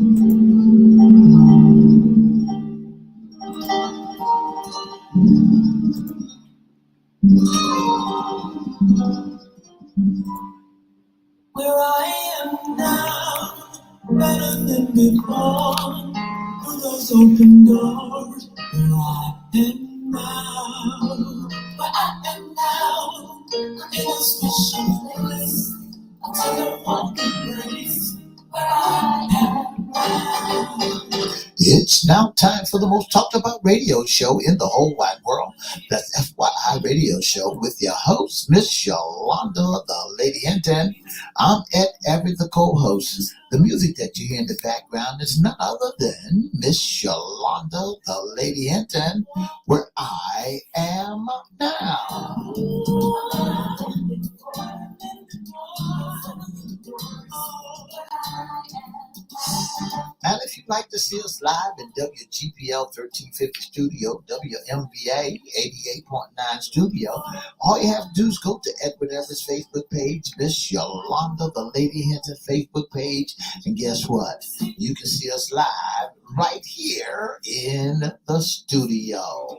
Where I am now, better than before. Through those open doors, where I am now. Where I am now, in a special place. Until the one embrace, where I am now. It's now time for the most talked about radio show in the whole wide world. That's FYI Radio Show with your host, Miss Yolanda, the Lady Hinton. I'm Ed Everett, the co-host. The music that you hear in the background is none other than Miss Yolanda, the Lady Hinton, where I am now. And if you'd like to see us live in WGPL 1350 Studio, WMVA 88.9 Studio, all you have to do is go to Edward Everett's Facebook page, Miss Yolanda, the Lady Hinton Facebook page, and guess what? You can see us live right here in the studio.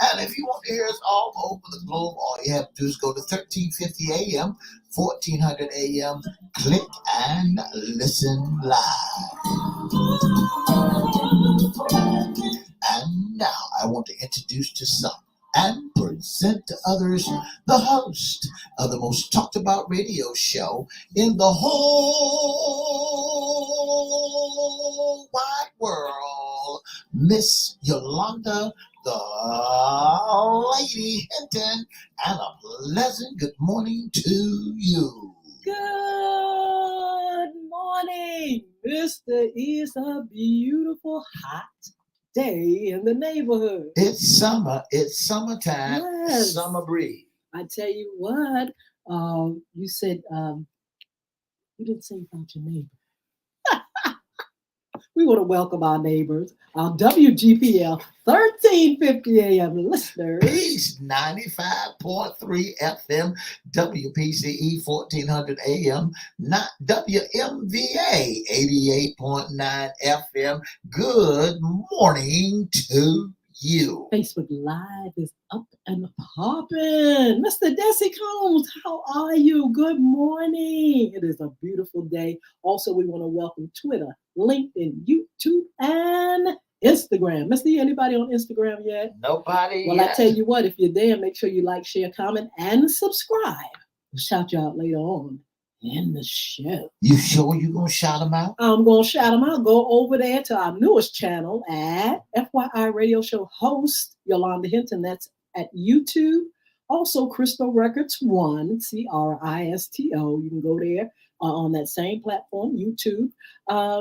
And if you want to hear us all over the globe, all you have to do is go to 1350 AM, 1400 AM, click and listen live. And now I want to introduce to some and present to others the host of the most talked about radio show in the whole wide world, Miss Yolanda, the Lady Hinton, and a pleasant good morning to you. Good morning, Mr. It's a beautiful hot day in the neighborhood. It's summer. It's summertime. Yes. Summer breeze. I tell you what, you said, you didn't say about your neighbor. We want to welcome our neighbors, our WGPL 1350 AM listeners. Peace 95.3 FM, WPCE 1400 AM, not WMVA 88.9 FM. Good morning to you. Facebook Live is up and popping. Mr. Desi Combs, how are you? Good morning. It is a beautiful day. Also, we want to welcome Twitter, LinkedIn, YouTube, and Instagram. Mr. E, anybody on Instagram yet? Nobody Well, yet. I tell you what, if you're there, make sure you like, share, comment, and subscribe. We'll shout you out later on in the show. You sure you're going to shout them out? I'm going to shout them out. Go over there to our newest channel at FYI Radio Show host, Yolanda Hinton. That's at YouTube. Also, Crystal Records 1, CRISTO. You can go there on that same platform, YouTube.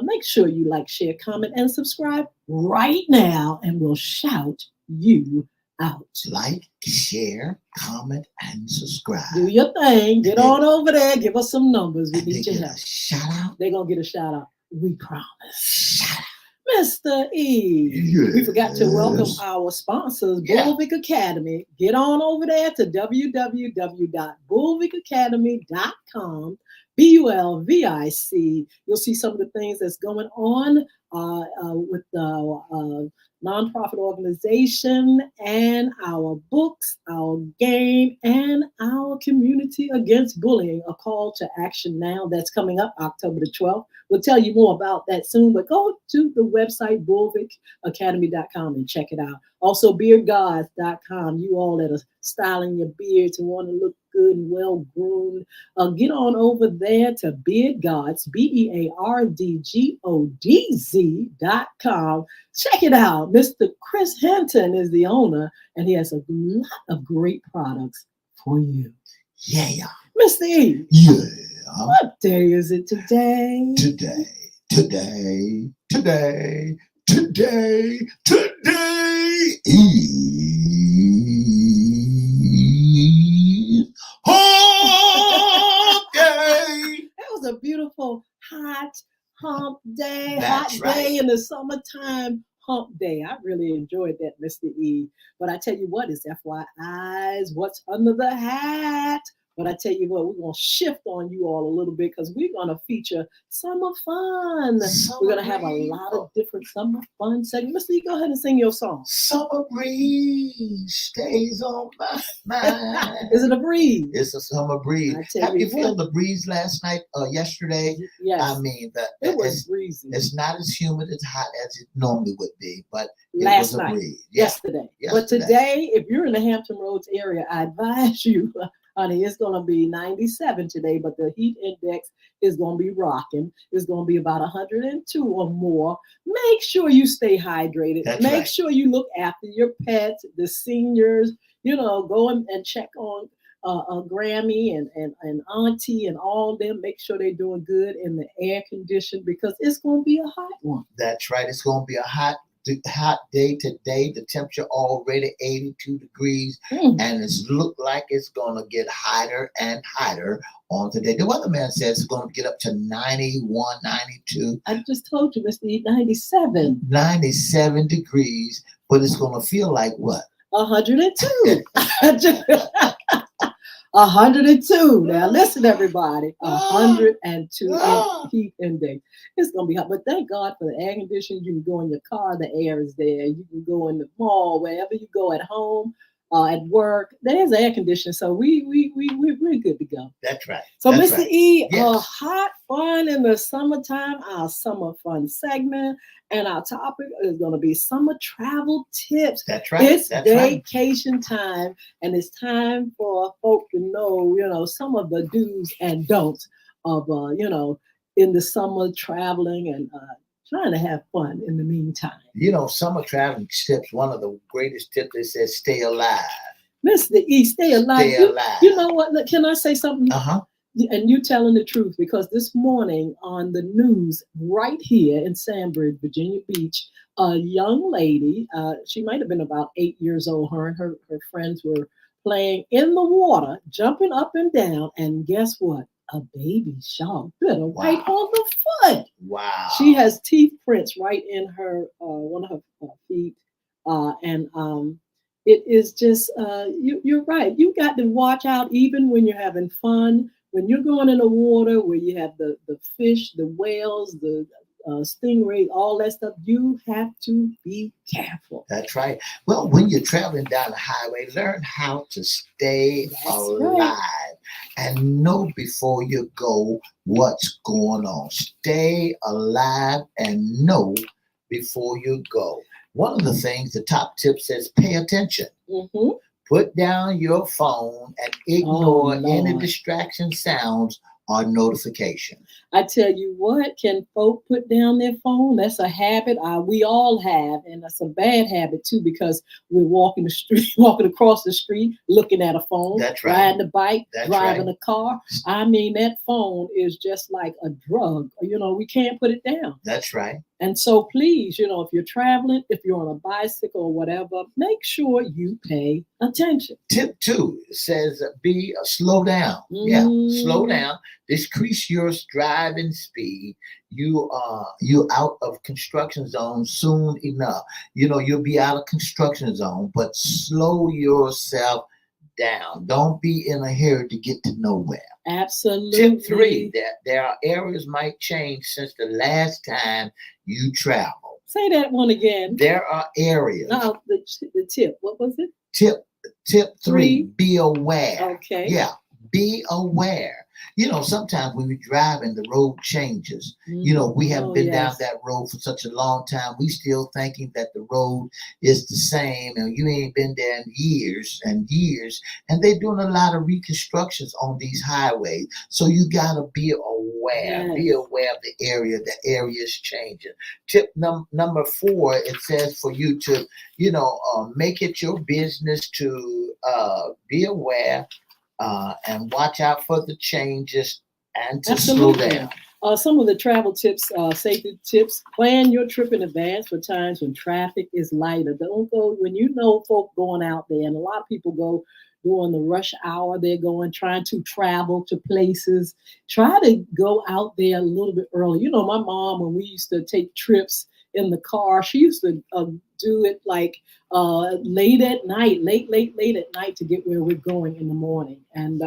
Make sure you like, share, comment, and subscribe right now, and we'll shout you out. Like, share, comment, and subscribe. Do your thing. Get on over there. Give us some numbers. We need your help. Shout out. They're going to get a shout out. We promise. Shout out. Mr. E, Yes. We forgot to welcome our sponsors, Bullvik Academy. Get on over there to www.bullvikacademy.com. BULVIC. You'll see some of the things that's going on with the nonprofit organization and our books, our game, and our community against bullying. A call to action now that's coming up October the 12th. We'll tell you more about that soon, but go to the website bullvikacademy.com and check it out. Also, beardgods.com. You all that are styling your beards and want to look good and well groomed, get on over there to Beard Gods, BEARDGODZ.com. Check it out. Mr. Chris Hinton is the owner, and he has a lot of great products for you. Yeah. Mr. E. Yeah. What day is it today? Today is hump day. That was a beautiful hot hump day. That's Hot day in the summertime. Hump day. I really enjoyed that, Mr. E. But I tell you what, it's FYI's What's Under the Hat But I tell you what, we're going to shift on you all a little bit because we're going to feature summer fun. We're going to have a lot of different summer fun segments. Mr. E, go ahead and sing your song. Summer breeze stays on my mind. Is it a breeze? It's a summer breeze. Have you felt the breeze last night or yesterday? Yes. I mean, it was breezy. It's not as humid as hot as it normally would be, but last it was a night, breeze. Yesterday. But today, if you're in the Hampton Roads area, I advise you, honey, it's going to be 97 today, but the heat index is going to be rocking. It's going to be about 102 or more. Make sure you stay hydrated. Make sure you look after your pets, the seniors, go and check on Grammy and Auntie and all them. Make sure they're doing good in the air condition because it's going to be a hot one. That's right. It's going to be a hot day today. The temperature already 82 degrees, and it's look like it's going to get hotter and hotter on today. The weatherman says it's going to get up to 91, 92. I just told you, Mr. E, 97. 97 degrees, but it's going to feel like what? 102. 102. Now listen, everybody. 102 heat index. It's gonna be hot, but thank God for the air conditioning. You can go in your car, the air is there. You can go in the mall, wherever you go, at home, at work. There's air conditioning, so we're good to go. That's right. So, Mr. E, hot fun in the summertime. Our summer fun segment. And our topic is going to be summer travel tips. That's right. It's vacation time, and it's time for folk to know, some of the do's and don'ts of, in the summer traveling and trying to have fun in the meantime. Summer traveling tips, one of the greatest tips, they said, stay alive. Mr. E, stay alive. Stay alive. You know what? Can I say something? Uh-huh. And you telling the truth, because this morning on the news right here in Sandbridge, Virginia Beach, a young lady, she might have been about 8 years old, her and her friends were playing in the water, jumping up and down, and guess what? A baby shark bit her right on the foot. Wow. She has teeth prints right in her one of her feet, and it is just you're right. You got to watch out even when you're having fun. When you're going in the water where you have the fish, the whales, the stingrays, all that stuff, you have to be careful. That's right. Well, when you're traveling down the highway, learn how to stay alive and know before you go what's going on. Stay alive and know before you go. One of the things, the top tip says, pay attention. Mm-hmm. Put down your phone and ignore any distraction sounds or notification. I tell you what, can folk put down their phone? That's a habit we all have, and that's a bad habit too, because we're walking across the street, looking at a phone. That's right. Riding a bike, That's driving right. a car. I mean, that phone is just like a drug. We can't put it down. That's right. And so please, if you're traveling, if you're on a bicycle or whatever, make sure you pay attention. Tip 2 says slow down. Yeah, slow down. Decrease your driving speed. You're out of construction zone soon enough. You'll be out of construction zone, but slow yourself down. Don't be in a hurry to get to nowhere. Absolutely. Tip 3, that there are areas might change since the last time you traveled. Say that one again. There are areas. No, the tip. What was it? Tip 3, be aware. Okay. Yeah, be aware. Sometimes when we drive and the road changes, we haven't been down that road for such a long time. We still thinking that the road is the same, and you ain't been there in years and years. And they're doing a lot of reconstructions on these highways. So you got to be aware. Yes. Be aware of the area. The area is changing. Tip number 4, it says for you to, make it your business to be aware and watch out for the changes and to slow down. Some of the travel tips, safety tips: plan your trip in advance for times when traffic is lighter. Don't go when folk going out there, and a lot of people go during the rush hour. They're trying to travel to places. Try to go out there a little bit early. My mom, when we used to take trips in the car, she used to do it like late at night to get where we're going in the morning. And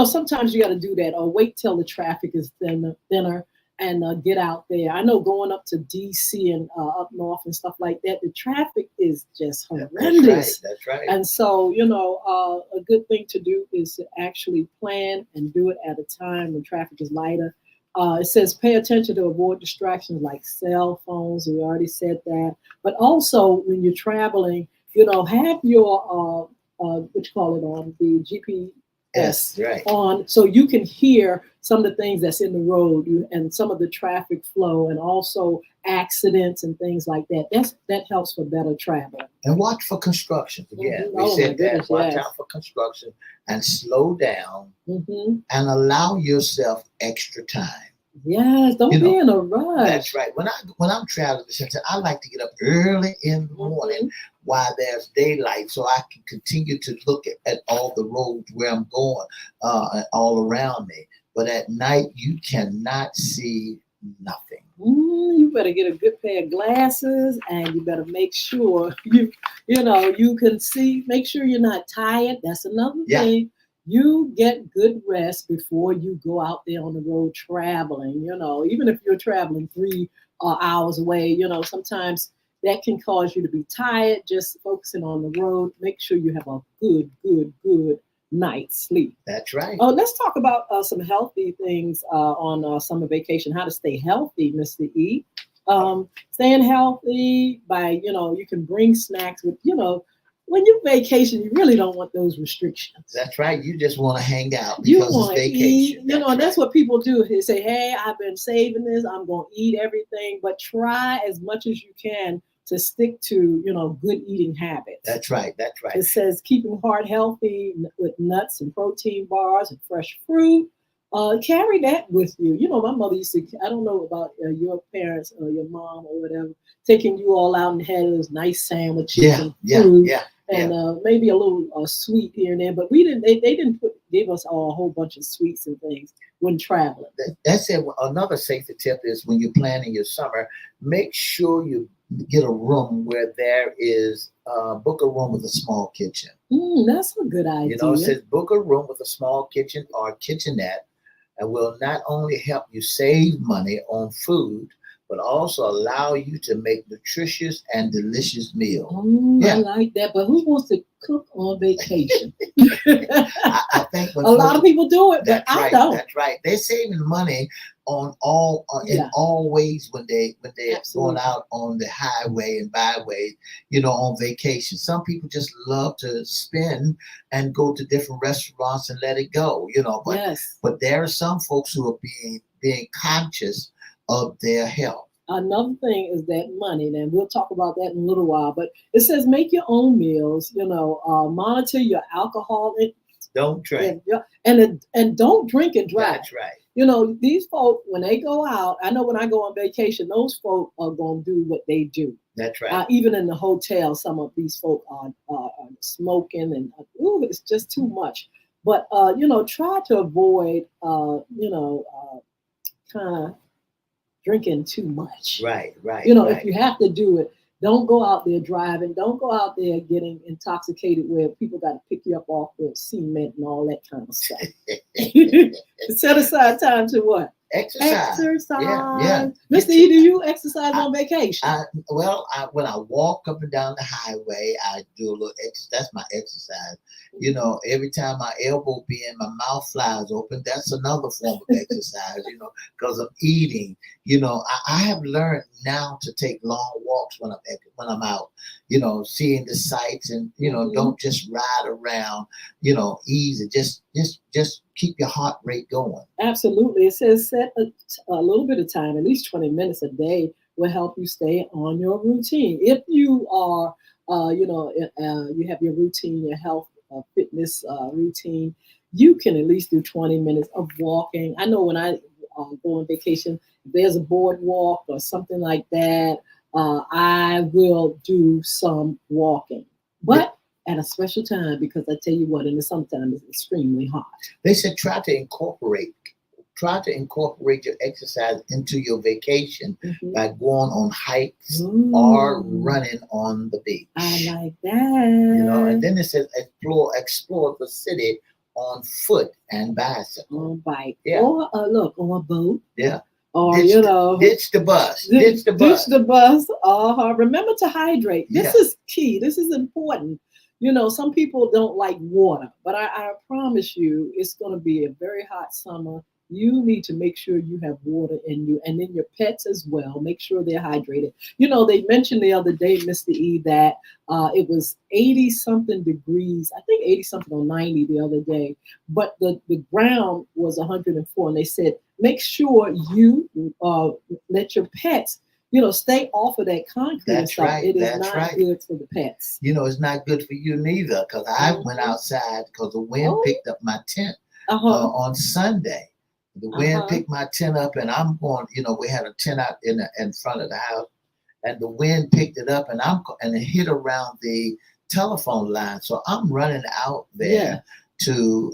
sometimes you got to do that, or wait till the traffic is thinner and get out there. I know going up to DC and up north and stuff like that, the traffic is just horrendous. That's right. And so, a good thing to do is to actually plan and do it at a time when traffic is lighter. It says pay attention to avoid distractions like cell phones. We already said that. But also when you're traveling, have your what you call it on the GPS right. on, so you can hear some of the things that's in the road and some of the traffic flow, and also accidents and things like that. That helps for better travel. And watch for construction. Again, we said that. Watch out for construction and slow down and allow yourself extra time. Yes, don't be in a rush. That's right. When I'm traveling, I like to get up early in the morning while there's daylight, so I can continue to look at all the roads where I'm going, all around me. But at night, you cannot see nothing. You better get a good pair of glasses, and you better make sure you can see. Make sure you're not tired. That's another thing. You get good rest before you go out there on the road traveling. Even if you're traveling 3 hours away, sometimes that can cause you to be tired. Just focusing on the road. Make sure you have a good night's sleep. That's right. Oh, let's talk about some healthy things on summer vacation. How to stay healthy, Mr. E. Staying healthy by, you can bring snacks with, when you vacation, you really don't want those restrictions. That's right. You just want to hang out because it's vacation. Eat, that's what people do. They say, hey, I've been saving this. I'm going to eat everything. But try as much as you can to stick to, good eating habits. That's right. That's right. It says keeping heart healthy with nuts and protein bars and fresh fruit. Carry that with you. My mother used to, I don't know about your parents or your mom or whatever, taking you all out and had those nice sandwiches and food. And maybe a little sweet here and there, but we didn't. They didn't give us a whole bunch of sweets and things when traveling. That's it. Another safety tip is when you're planning your summer, make sure you get a room where there is book a room with a small kitchen. That's a good idea. It says book a room with a small kitchen or kitchenette, and will not only help you save money on food, but also allow you to make nutritious and delicious meals. I like that. But who wants to cook on vacation? I think a lot of people do it, but I don't. That's right. They're saving money on in all ways when they're going out on the highway and byway, on vacation. Some people just love to spend and go to different restaurants and let it go, But there are some folks who are being conscious of their health. Another thing is that money, and we'll talk about that in a little while, but it says make your own meals, monitor your alcohol. Don't drink. And don't drink and drive. That's right. These folk, when they go out, I know when I go on vacation, those folk are going to do what they do. That's right. Even in the hotel, some of these folk are smoking and, it's just too much. But, try to avoid, kind of drinking too much. Right. If you have to do it, don't go out there driving. Don't go out there getting intoxicated where people got to pick you up off the cement and all that kind of stuff. Set aside time to what? Exercise. Yeah. Mr. E, do you exercise on vacation? When I walk up and down the highway, I do a little exercise. That's my exercise. Every time my elbow bend, my mouth flies open. That's another form of exercise, because I'm eating. I have learned now to take long walks when I'm out, seeing the sights and, don't just ride around, easy. Just keep your heart rate going. Absolutely. It says set a little bit of time, at least 20 minutes a day will help you stay on your routine. If you are, you have your routine, your health, fitness routine, you can at least do 20 minutes of walking. I know when I go on vacation, if there's a boardwalk or something like that, I will do some walking. But at a special time, because I tell you what, in the summertime it's extremely hot. They said try to incorporate your exercise into your vacation by going on hikes or running on the beach. I like that. And then it says explore the city on foot and bicycle. On bike. Yeah. Or on a boat. Yeah. Or ditch the bus. Ditch the bus. Ditch the bus. Remember to hydrate. This Yeah. is key. This is important. Some people don't like water, but I promise you, it's going to be a very hot summer. You need to make sure you have water in you, and then your pets as well. Make sure they're hydrated. They mentioned the other day, Mr. E, that it was 80 something degrees. I think 80 something or 90 the other day, but the ground was 104, and they said make sure you let your pets stay off of that concrete. That's right. It is That's not right. good for the pets. It's not good for you neither, because I went outside because the wind picked up my tent on Sunday. The wind picked my tent up, and I'm going. We had a tent out in front of the house, and the wind picked it up, and it hit around the telephone line. So I'm running out there to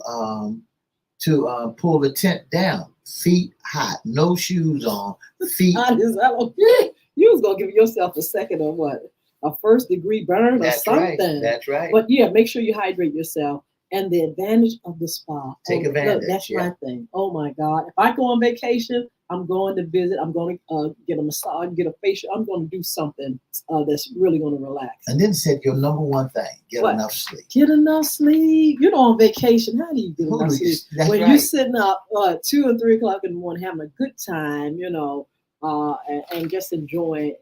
pull the tent down. Feet hot, no shoes on, feet. You was gonna give yourself a second of what? A first degree burn or something. Right. That's right. But yeah, make sure you hydrate yourself. And the advantage of the spa. Take advantage. Look, that's my thing. Oh my God. If I go on vacation, I'm going to visit. I'm going to get a massage, get a facial. I'm going to do something that's really going to relax. And then said your number one thing, get enough sleep. Get enough sleep. On vacation, how do you get enough sleep? When you're sitting up 2 and 3 o'clock in the morning having a good time, and just enjoying.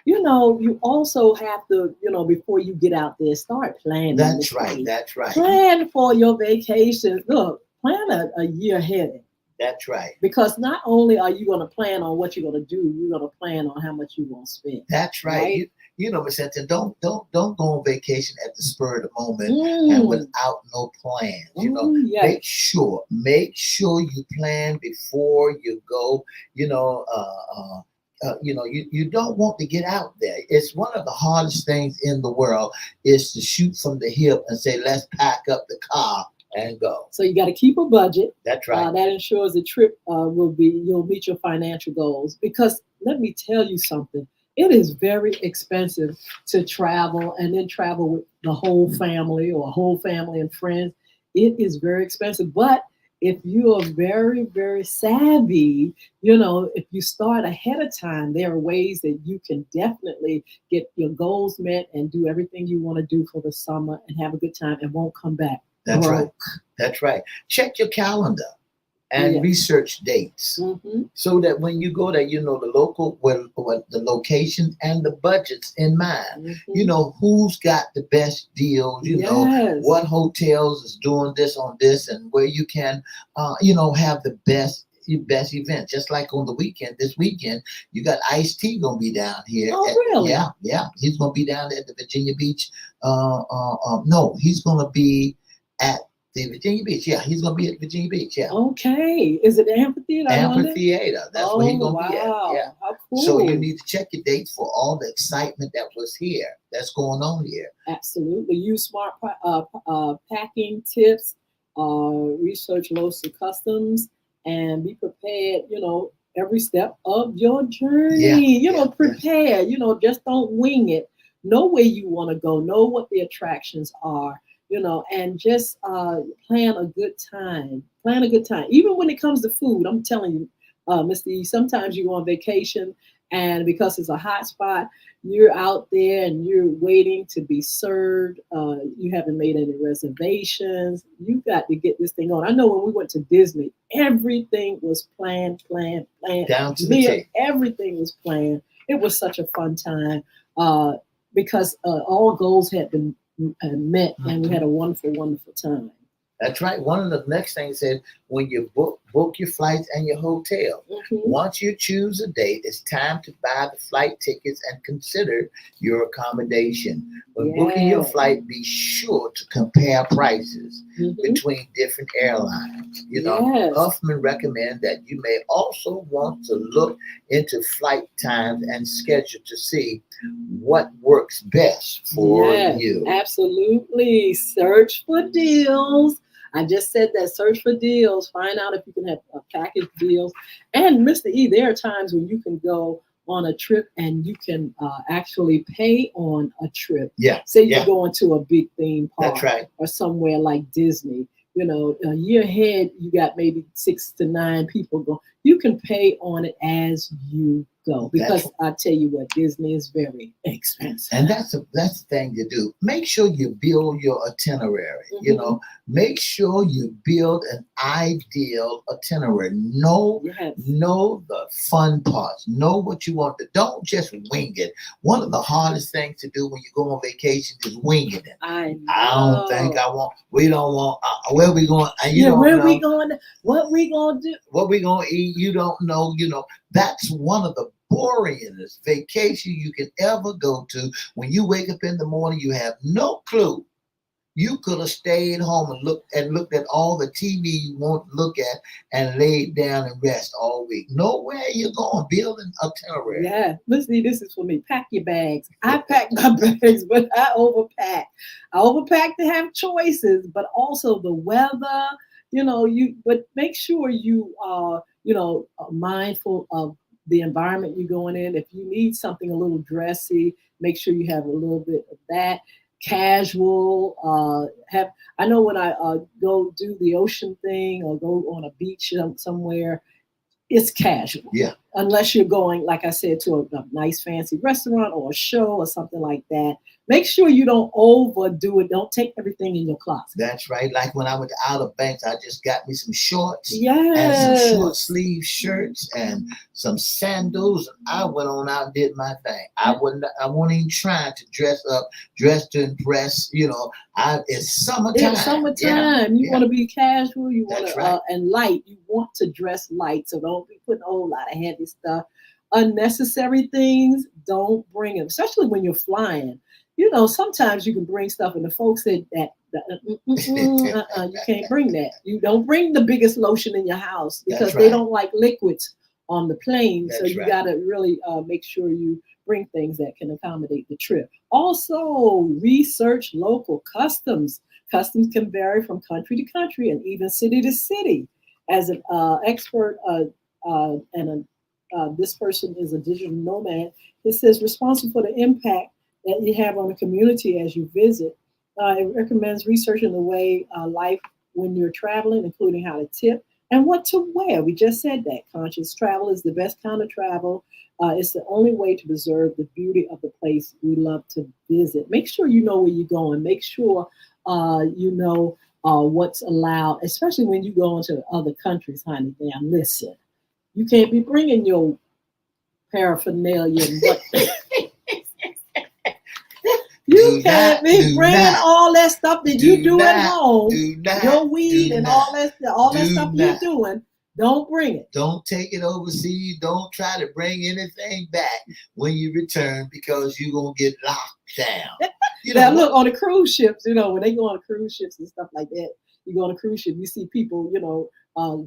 You also have to, before you get out there, start planning. That's right. That's right. Plan for your vacation. Look, plan a year ahead. That's right. Because not only are you going to plan on what you're going to do, you're going to plan on how much you want to spend. That's right. Miss Hinton, don't go on vacation at the spur of the moment and without no plans. Make sure you plan before you go. You don't want to get out there. It's one of the hardest things in the world is to shoot from the hip and say, let's pack up the car and go. So you got to keep a budget. That's right. That ensures the trip you'll meet your financial goals. Because let me tell you something, it is very expensive to travel and then travel with the whole family or a whole family and friends. It is very expensive, but if you are very, very savvy, if you start ahead of time, there are ways that you can definitely get your goals met and do everything you want to do for the summer and have a good time and won't come back. That's right. That's right. Check your calendar and research dates so that when you go there, the local, the location and the budgets in mind. Who's got the best deals, what hotels is doing this on this and where you can, have the best event. Just like on the weekend, this weekend, you got Ice-T going to be down here. Oh, really? Yeah. He's going to be down at the Virginia Beach. No, he's going to be at the Virginia Beach. Yeah, he's going to be at Virginia Beach. Yeah. Okay. Is it the amphitheater? Amphitheater. That's where he's going to be at. Yeah. How cool. So you need to check your dates for all the excitement that's going on here. Absolutely. Use smart packing tips, research local customs, and be prepared, every step of your journey. Prepare. Just don't wing it. Know where you want to go. Know what the attractions are. And just plan a good time. Plan a good time. Even when it comes to food, I'm telling you, Mr. E, sometimes you go on vacation and because it's a hot spot, you're out there and you're waiting to be served. You haven't made any reservations. You got to get this thing on. I know when we went to Disney, everything was planned. Down to the table. Everything was planned. It was such a fun time because all goals had been met and we had a wonderful, wonderful time. That's right. One of the next things said when you book your flights and your hotel. Once you choose a date, it's time to buy the flight tickets and consider your accommodation. When booking your flight, be sure to compare prices between different airlines. Huffman recommend that you may also want to look into flight times and schedule to see what works best for you. Absolutely. Search for deals. I just said that. Search for deals. Find out if you can have package deals. And Mr. E, there are times when you can go on a trip, and you can actually pay on a trip. Yeah. Say you're going to a big theme park, That's right. or somewhere like Disney. A year ahead, you got maybe 6 to 9 people go. You can pay on it as you go, because I tell you what, Disney is very expensive. And that's the thing to do. Make sure you build your itinerary. Make sure you build an ideal itinerary. Know the fun parts. Know what you want to. Don't just wing it. One of the hardest things to do when you go on vacation is winging it. I don't think I want. We don't want. Where we going? Where we going? What we gonna do? What we gonna eat? You don't know. That's one of the boringest vacation you can ever go to. When you wake up in the morning, you have no clue. You could have stayed home and looked at all the TV you want to look at and laid down and rest all week. Nowhere you're going. Build an itinerary. Yeah, listen, this is for me. Pack your bags. I pack my bags, but I overpack. I overpack to have choices, but also the weather. But make sure you are, mindful of the environment you're going in. If you need something a little dressy, make sure you have a little bit of that. Casual. I know when I go do the ocean thing or go on a beach somewhere, it's casual. Yeah. Unless you're going, like I said, to a nice fancy restaurant or a show or something like that. Make sure you don't overdo it. Don't take everything in your closet. That's right. Like when I went to Outer Banks, I just got me some shorts and some short sleeve shirts and some sandals. I went on out and did my thing. I wasn't even trying to dress to impress. It's summertime. It's summertime. You want to be casual. You want to and light. You want to dress light. So don't be putting a whole lot of heavy stuff. Unnecessary things, don't bring them, especially when you're flying. Sometimes you can bring stuff, and the folks said that you can't bring that. You don't bring the biggest lotion in your house because they don't like liquids on the plane. So you got to really make sure you bring things that can accommodate the trip. Also, research local customs. Customs can vary from country to country and even city to city. As an expert this person is a digital nomad. It says responsible for the impact that you have on the community as you visit. It recommends researching the way life when you're traveling, including how to tip and what to wear. We just said that. Conscious travel is the best kind of travel. It's the only way to preserve the beauty of the place we love to visit. Make sure you know where you're going. Make sure you know what's allowed, especially when you go into other countries, honey. Now, listen, you can't be bringing your paraphernalia and what. You can't be bringing all that stuff that you do at home, your weed and all that stuff you're doing. Don't bring it. Don't take it overseas. Don't try to bring anything back when you return because you're going to get locked down. Now, look, on the cruise ships, when they go on cruise ships and stuff like that, you go on a cruise ship, you see people,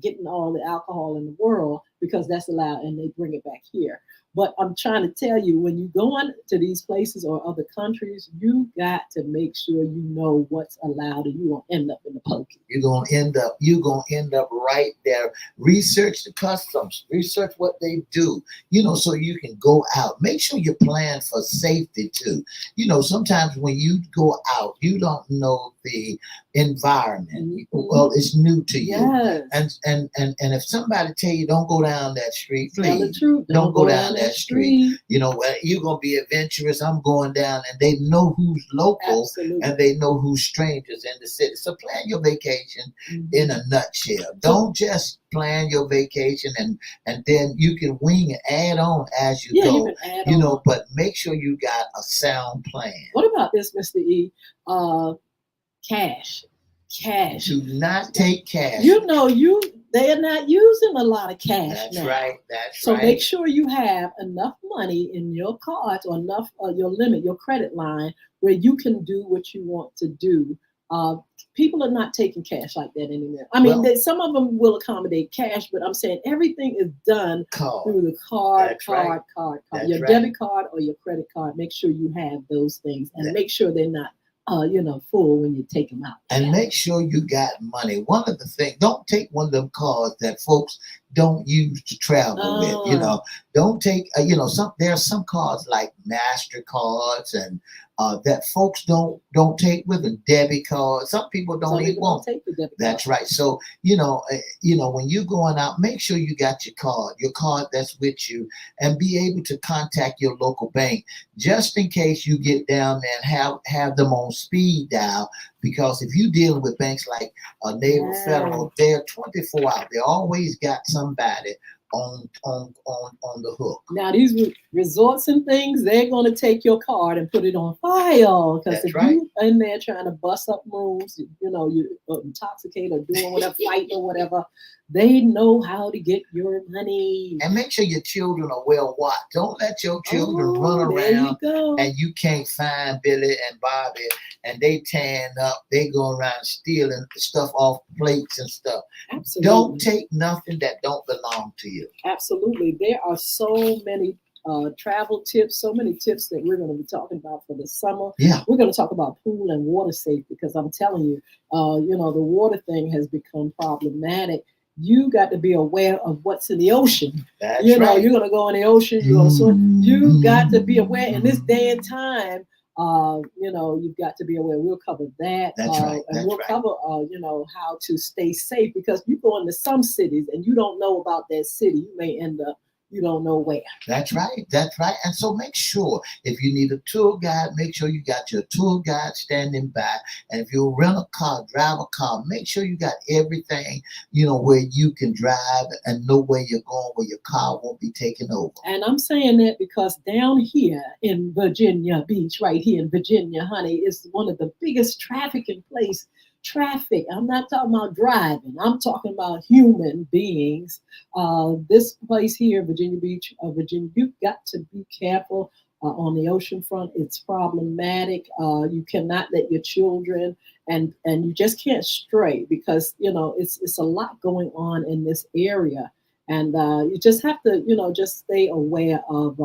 getting all the alcohol in the world because that's allowed and they bring it back here. But I'm trying to tell you, when you go on to these places or other countries, you got to make sure you know what's allowed, or you won't end up in the pokey. You're gonna end up right there. Research the customs, research what they do, so you can go out. Make sure you plan for safety too. Sometimes when you go out, you don't know the environment. Mm-hmm. Well, it's new to you. Yes. And if somebody tell you don't go down that street, please tell the truth. Don't go down that street. You're gonna be adventurous. I'm going down, and they know who's local. Absolutely. And they know who's strangers in the city. So plan your vacation in a nutshell. Don't just plan your vacation and then you can wing and add on as you go. You can add on. But make sure you got a sound plan. What about this, Mr. E? Cash. Do not take cash. They are not using a lot of cash. That's now. right. So make sure you have enough money in your cards or enough your limit, your credit line, where you can do what you want to do. People are not taking cash like that anymore. I mean, some of them will accommodate cash, but I'm saying everything is done through the card. Your debit card or your credit card. Make sure you have those things and make sure they're not full when you take them out. And make sure you got money. One of the things, don't take one of them cards that folks don't use to travel with. Don't take there are some cards like MasterCards and that folks don't take with a debit card. Some people don't even want. Take the debit That's card. right. So when you're going out, make sure you got your card that's with you, and be able to contact your local bank just in case you get down there and have them on speed dial. Because if you're dealing with banks like Naval Federal, they're 24 hours. They always got somebody on the hook. Now these resorts and things, they're going to take your card and put it on file, because if you in there trying to bust up rooms, you're intoxicated or doing whatever, fighting or whatever, they know how to get your money. And make sure your children are well watched. Don't let your children run around and you can't find Billy and Bobby and they tan up. They go around stealing stuff off plates and stuff. Absolutely. Don't take nothing that don't belong to you. Absolutely. There are so many travel tips, so many tips that we're going to be talking about for the summer. Yeah. We're going to talk about pool and water safety, because I'm telling you, the water thing has become problematic. You got to be aware of what's in the ocean. That's right. You're going to go in the ocean, you're going to swim. You got to be aware in this day and time. You've got to be aware. We'll cover that. That's right. And we'll cover, how to stay safe, because you go into some cities and you don't know about that city. You may end up, you don't know where. That's right. And so make sure, if you need a tour guide, make sure you got your tour guide standing by. And if you rent a car, drive a car, make sure you got everything, where you can drive and know where you're going, where your car won't be taken over. And I'm saying that because down here in Virginia Beach, right here in Virginia, honey, is one of the biggest trafficking places. Traffic. I'm not talking about driving. I'm talking about human beings. This place here, Virginia Beach, Virginia, you've got to be careful on the ocean front. It's problematic. You cannot let your children and you just can't stray, because it's a lot going on in this area, and you just have to just stay aware of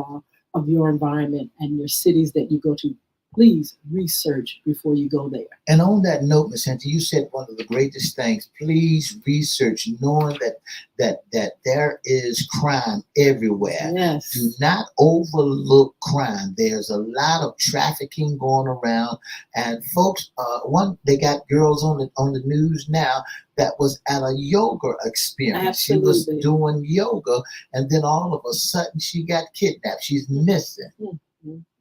your environment and your cities that you go to. Please research before you go there. And on that note, Ms. Hinton, you said one of the greatest things. Please research, knowing that there is crime everywhere. Yes. Do not overlook crime. There's a lot of trafficking going around, and folks, they got girls on the news now that was at a yoga experience. Absolutely. She was doing yoga, and then all of a sudden she got kidnapped. She's missing. Mm-hmm.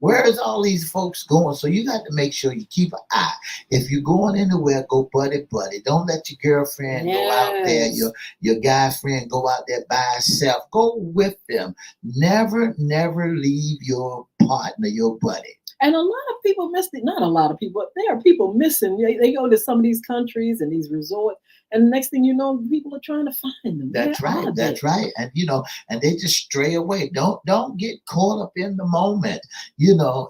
Where is all these folks going? So you got to make sure you keep an eye. If you're going anywhere, go buddy. Don't let your girlfriend go out there, your guy friend go out there by herself. Go with them. Never leave your partner, your buddy. And a lot of people miss it. Not a lot of people. There are people missing. They go to some of these countries and these resorts, and the next thing you know, people are trying to find them. That's right. And and they just stray away. Don't get caught up in the moment.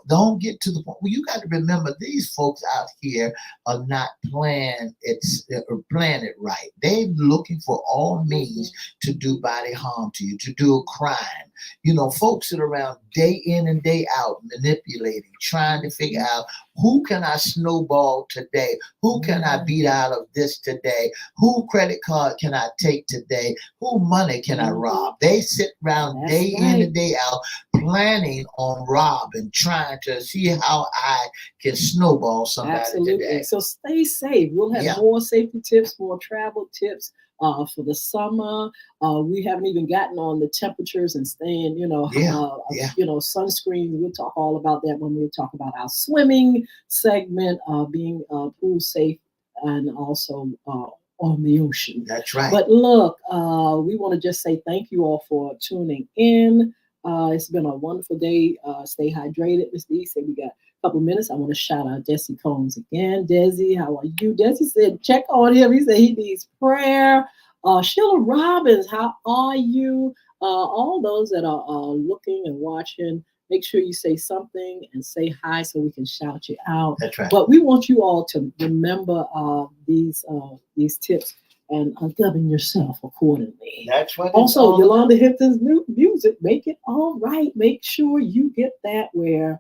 Don't get to the point. Well, you got to remember, these folks out here are not playing it right. They're looking for all means to do body harm to you, to do a crime. Folks sit around day in and day out manipulating, trying to figure out, who can I snowball today? Who can I beat out of this today? Who credit card can I take today? Who money can I rob? They sit around day in and day out planning on robbing, trying to see how I can snowball somebody today. So stay safe. We'll have more safety tips, more travel tips for the summer. We haven't even gotten on the temperatures and staying, sunscreen. We'll talk all about that when we talk about our swimming segment, being pool safe, and also on the ocean. That's right. But look, we want to just say thank you all for tuning in. It's been a wonderful day. Stay hydrated. Ms. D said we got a couple minutes. I want to shout out Desi Combs again. Desi, how are you? Desi said check on him. He said he needs prayer. Sheila Robbins, how are you? All those that are looking and watching, make sure you say something and say hi so we can shout you out. That's right. But we want you all to remember these tips and govern yourself accordingly. That's what. Also, Yolanda Hinton's music, make it all right. Make sure you get that where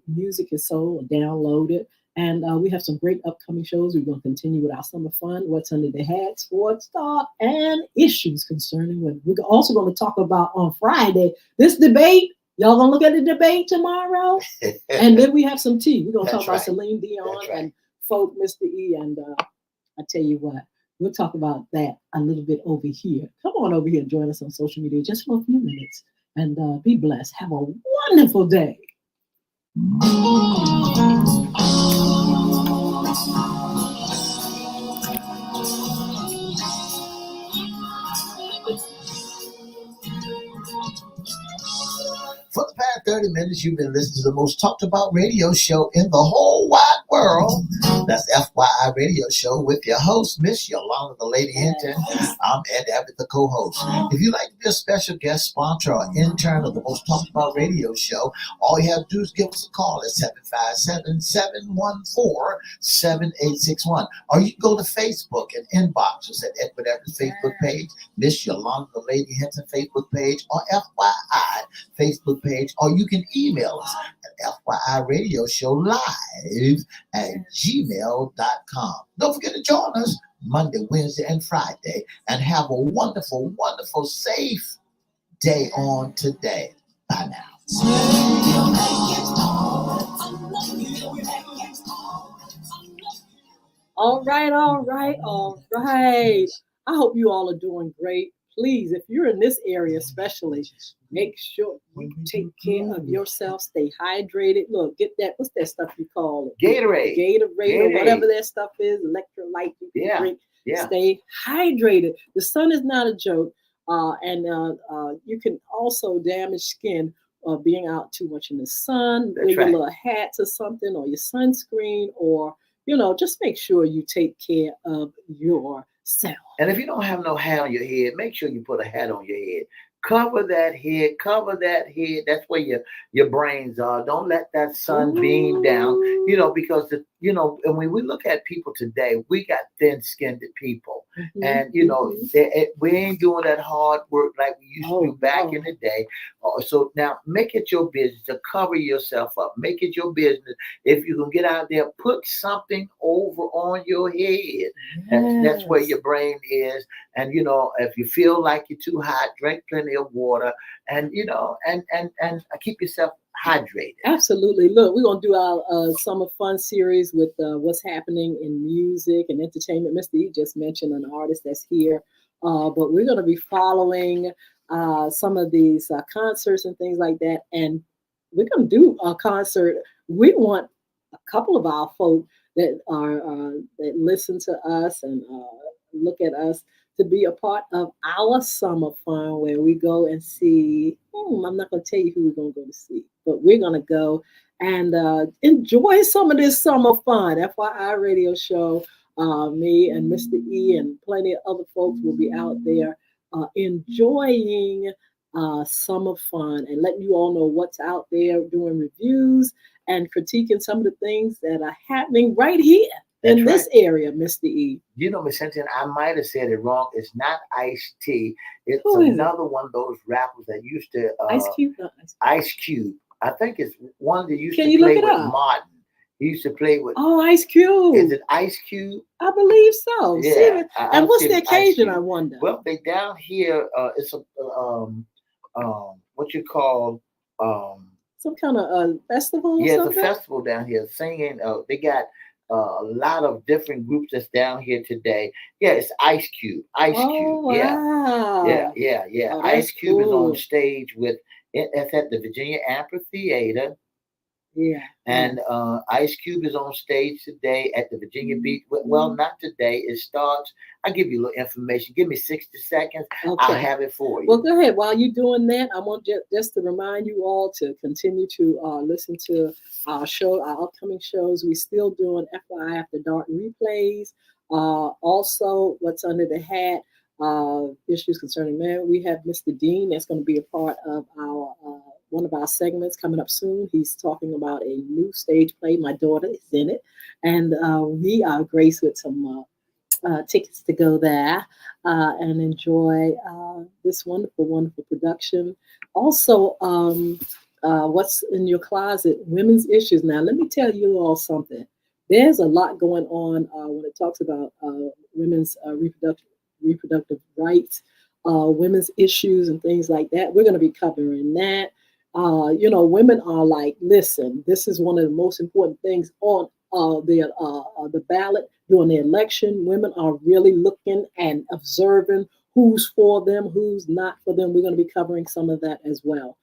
music is sold or downloaded. And we have some great upcoming shows. We're going to continue with our summer fun, what's under the hat, sports talk, and issues concerning women. We're also going to talk about on Friday this debate. Y'all going to look at the debate tomorrow? And then we have some tea. We're going to talk about Celine Dion and folk Mr. E. And I tell you what, we'll talk about that a little bit over here. Come on over here and join us on social media just for a few minutes. And be blessed. Have a wonderful day. For the past 30 minutes, you've been listening to the most talked about radio show in the whole wide world. That's FYI Radio Show with your host, Miss Yolanda, the Lady Hinton. I'm Ed Abbott, the co-host. If you'd like to be a special guest sponsor or intern of the most talked about radio show, all you have to do is give us a call at 757-714-7861. Or you can go to Facebook and inbox us at Edward Abbott's Facebook page, Miss Yolanda, the Lady Hinton Facebook page, or FYI Facebook page, or you can email us at FYIRadiosHowLive@gmail.com. Don't forget to join us Monday, Wednesday, and Friday, and have a wonderful, wonderful, safe day on today. Bye now. All right. I hope you all are doing great. Please, if you're in this area especially, make sure you take care of yourself. Stay hydrated. Look, get that. What's that stuff you call it? Gatorade, or whatever that stuff is. Electrolyte you can drink. Yeah. Stay hydrated. The sun is not a joke. And you can also damage skin being out too much in the sun. With your little hats or something, or your sunscreen, or just make sure you take care of yourself. And if you don't have no hat on your head, make sure you put a hat on your head. Cover that head. That's where your brains are. Don't let that sun beam down, because and when we look at people today, we got thin-skinned people. Mm-hmm. And, we ain't doing that hard work like we used to do back in the day. So now make it your business to cover yourself up. Make it your business. If you can get out there, put something over on your head. Yes. That's where your brain is. And, if you feel like you're too hot, drink plenty of water, and keep yourself hydrated. Absolutely. Look, we're going to do our summer fun series with what's happening in music and entertainment. Mr. E just mentioned an artist that's here, but we're going to be following some of these concerts and things like that. And we're going to do a concert. We want a couple of our folk that are that listen to us and look at us to be a part of our summer fun, where we go and see, I'm not going to tell you who we're going to go to see, but we're going to go and enjoy some of this summer fun. FYI Radio Show, me and Mr. E and plenty of other folks will be out there enjoying summer fun and letting you all know what's out there, doing reviews and critiquing some of the things that are happening right here. In this area, Mr. E. Miss Hinton, I might have said it wrong. It's not Ice-T. It's another one of those rappers that used to... Ice Cube? Ice Cube. I think it's one that used to play with Martin. He used to play with... Oh, Ice Cube. Is it Ice Cube? I believe so. Yeah. And what's the occasion, I wonder? Well, they down here, it's a... what you call... some kind of festival or something? Yeah, it's a festival down here. Singing. They got... a lot of different groups that's down here today. Yeah, it's Ice Cube. Ice Cube. Wow. Yeah. Oh, Ice Cube is on stage with it's at the Virginia Amphitheater. Yeah. And Ice Cube is on stage today at the Virginia Beach. Well, not today. It starts. I'll give you a little information. Give me 60 seconds. Okay. I'll have it for you. Well, go ahead. While you're doing that, I want just to remind you all to continue to listen to our upcoming shows. We're still doing FYI After Dark replays. Also, What's Under the Hat, issues concerning men. We have Mr. Dean that's going to be a part of our one of our segments coming up soon. He's talking about a new stage play. My daughter is in it. And we are graced with some tickets to go there and enjoy this wonderful, wonderful production. Also, What's in Your Closet, Women's Issues. Now, let me tell you all something. there's a lot going on when it talks about women's reproductive rights, women's issues, and things like that. We're going to be covering that. Women are like, listen, this is one of the most important things on the ballot during the election. Women are really looking and observing who's for them, who's not for them. We're going to be covering some of that as well.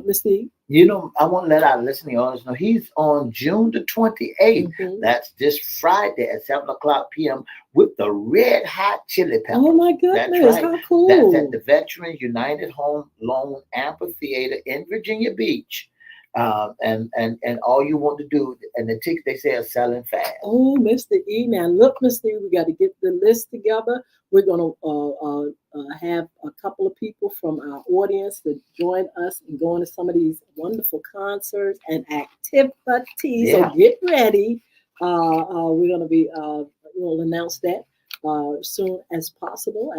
Misty? I want to let our listening audience know he's on June the 28th. Mhm. That's this Friday at 7 o'clock p.m. with the Red Hot Chili Peppers. Oh my That's goodness, right. how cool. That's at the Veterans United Home Loan Amphitheater in Virginia Beach. And all you want to do, and the tickets they say are selling fast. Oh, Mr. E. Now, look, Mr. E, we got to get the list together. We're going to have a couple of people from our audience to join us and go into some of these wonderful concerts and activities. Yeah. So get ready. We're going to be, we'll announce that soon as possible.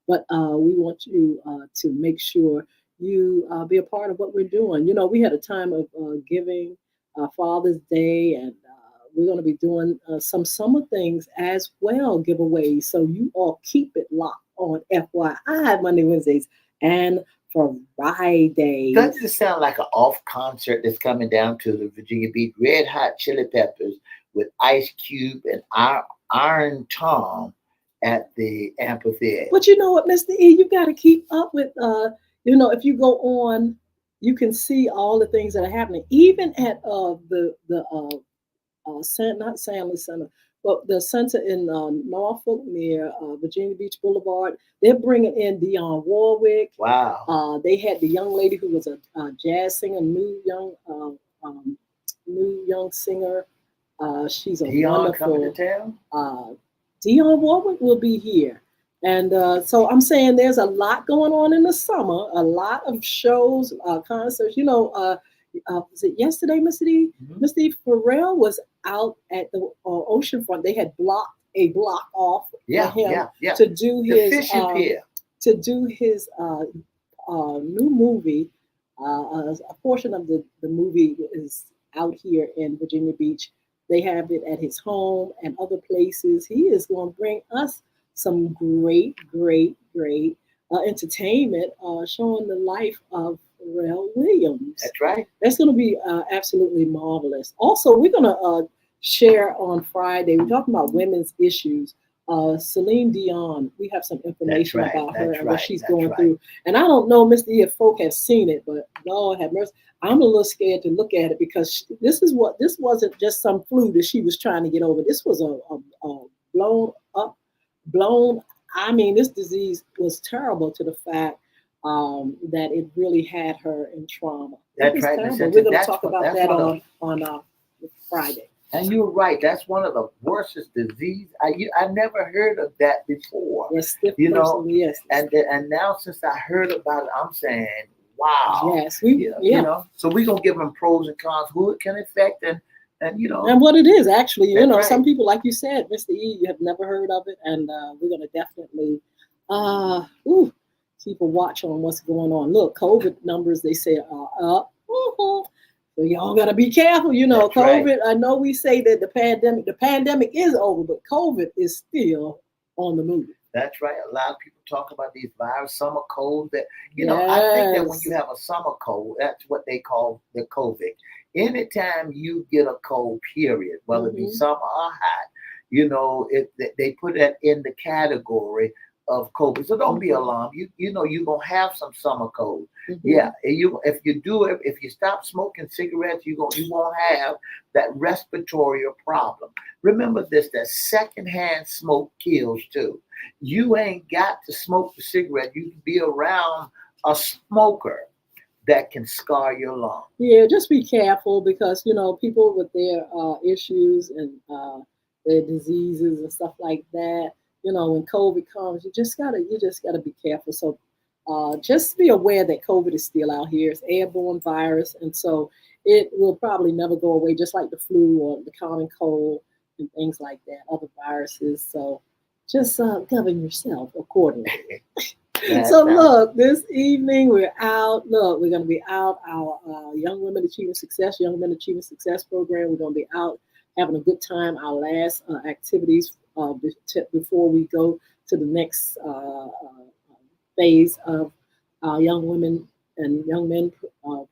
But we want you to make sure you be a part of what we're doing. We had a time of giving Father's Day, and we're going to be doing some summer things as well, giveaways. So you all keep it locked on FYI Monday, Wednesdays, and Fridays. Doesn't it sound like an off concert that's coming down to the Virginia Beach? Red Hot Chili Peppers with Ice Cube and Iron Tom at the amphitheater. But you know what, Mr. E, you got to keep up with, if you go on, you can see all the things that are happening, even at the not Sandler Center, but the center in Norfolk near Virginia Beach Boulevard. They're bringing in Dionne Warwick. Wow. They had the young lady who was a jazz singer, new young singer. She's a Dionne wonderful. Coming to town? Dionne Warwick will be here. And so I'm saying there's a lot going on in the summer, a lot of shows, concerts. Was it yesterday, Mr. D? Mm-hmm. Mr. D, Pharrell was out at the oceanfront. They had blocked a block off for him to do his new movie. A portion of the movie is out here in Virginia Beach. They have it at his home and other places. He is going to bring us some great entertainment, showing the life of Pharrell Williams. That's right. That's going to be absolutely marvelous. Also, we're going to share on Friday. We're talking about women's issues. Celine Dion, we have some information about her and what she's going through. And I don't know, Mr. E, if folk have seen it, but Lord have mercy. I'm a little scared to look at it because this wasn't just some flu that she was trying to get over. This was a blown. I mean, this disease was terrible to the fact that it really had her in trauma. That's right. We're going to talk about that on Friday. And you're right. That's one of the worstest disease. I never heard of that before. Yes, yes. And now since I heard about it, I'm saying, wow. Yes, So we're gonna give them pros and cons, who it can affect, and and what it is actually. Right. Some people, like you said, Mr. E, you have never heard of it, and we're gonna definitely keep a watch on what's going on. Look, COVID numbers, they say are up. So y'all gotta be careful. That's COVID. Right. I know we say that the pandemic is over, but COVID is still on the move. That's right. A lot of people talk about these virus, summer colds. That Yes. I think that when you have a summer cold, that's what they call the COVID. Anytime you get a cold, period, whether it be summer or hot, they put that in the category of COVID. So don't be alarmed. You're gonna have some summer cold. Mm-hmm. Yeah. If you stop smoking cigarettes, you won't have that respiratory problem. Remember this: that secondhand smoke kills too. You ain't got to smoke the cigarette. You can be around a smoker that can scar your lungs. Yeah, just be careful because people with their issues and their diseases and stuff like that. When COVID comes, you just gotta be careful. So just be aware that COVID is still out here. It's airborne virus, and so it will probably never go away, just like the flu or the common cold and things like that, other viruses. So just govern yourself accordingly. So look, this evening we're out. Look, we're going to be out. Our Young Women Achieving Success, Young Men Achieving Success program. We're going to be out having a good time. Our last activities before we go to the next phase of our Young Women and Young Men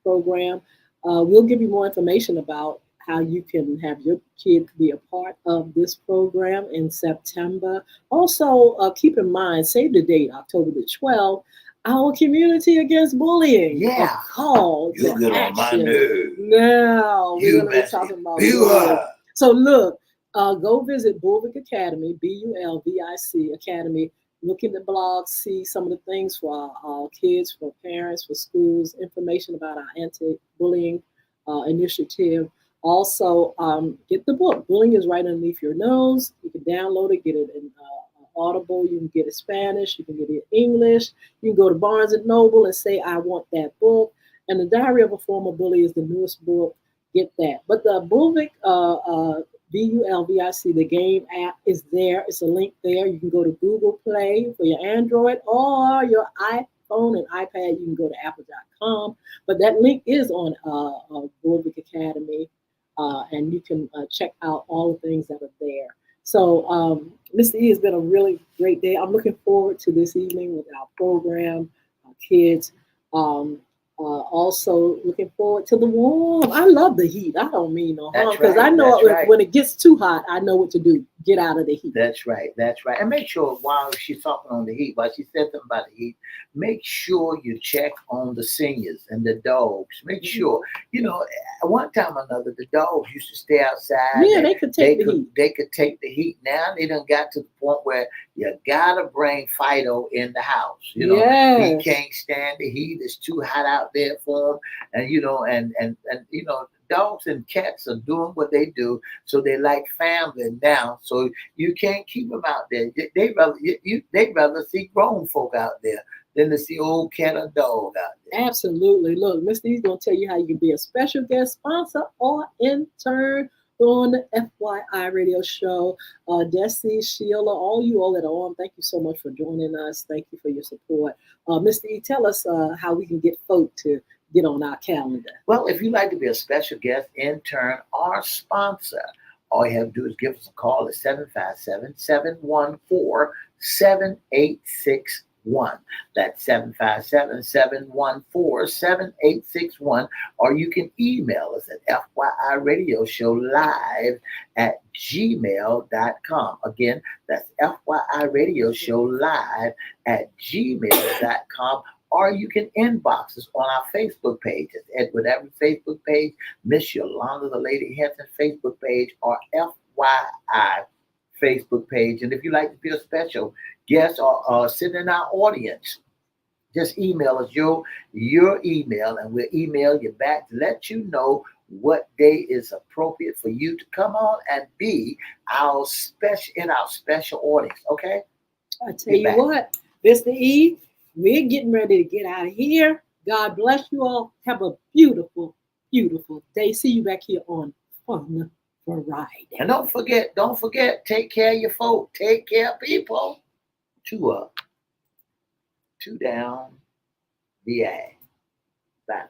program. We'll give you more information about how you can have your kid be a part of this program in September. Also, keep in mind, save the date, October the 12th, our Community Against Bullying. Yeah. A call You to get on my action. nerves. Now, we're You going to be messy. talking about You bullying. are. So look, go visit Bulvic Academy, Bulvic Academy. Look in the blog, see some of the things for our kids, for parents, for schools, information about our anti-bullying initiative. Also, get the book. Bullying is right underneath your nose. You can download it, get it in Audible. You can get it Spanish. You can get it English. You can go to Barnes and Noble and say, I want that book. And the Diary of a Former Bully is the newest book. Get that. But the Bulvic, Bulvic, the game app is there. It's a link there. You can go to Google Play for your Android or your iPhone and iPad. You can go to apple.com. But that link is on Bulvic Academy. And you can check out all the things that are there. So, Mr. E, has been a really great day. I'm looking forward to this evening with our program, our kids. Also, looking forward to the warm. I love the heat. I don't mean no harm because I know when it gets too hot, I know what to do. Get out of the heat. That's right. That's right. And make sure while she's talking on the heat, while she said something about the heat, make sure you check on the seniors and the dogs. Make sure, one time or another, the dogs used to stay outside. Yeah, they could take the heat. They could take the heat. Now they done got to the point where you gotta bring Fido in the house. He can't stand the heat. It's too hot out there for him. And dogs and cats are doing what they do, so they like family now. So you can't keep them out there. They'd rather see grown folk out there than to see old cat or dog out there. Absolutely. Look, Mr. E's going to tell you how you can be a special guest sponsor or intern on the FYI radio show. Desi, Sheila, all you all that are on, thank you so much for joining us. Thank you for your support. Mr. E, tell us how we can get folk to get on our calendar. Well, if you'd like to be a special guest, intern, or sponsor, all you have to do is give us a call at 757-714-7861. That's 757-714-7861. Or you can email us at FYIRadiosHowLive@gmail.com. Again, that's FYIRadiosHowLive@gmail.com. Or you can inbox us on our Facebook page. It's Edward Everett Facebook page, Miss Yolanda, the Lady Hinton Facebook page, or FYI Facebook page. And if you'd like to be a special guest or sit in our audience, just email us your email, and we'll email you back to let you know what day is appropriate for you to come on and be our special audience. Okay? I tell you what, Mr. E, we're getting ready to get out of here. God bless you all. Have a beautiful, beautiful day. See you back here on Fun Friday. And don't forget, take care of your folk. Take care of people. 2 up, 2 down, the ag. Bye now.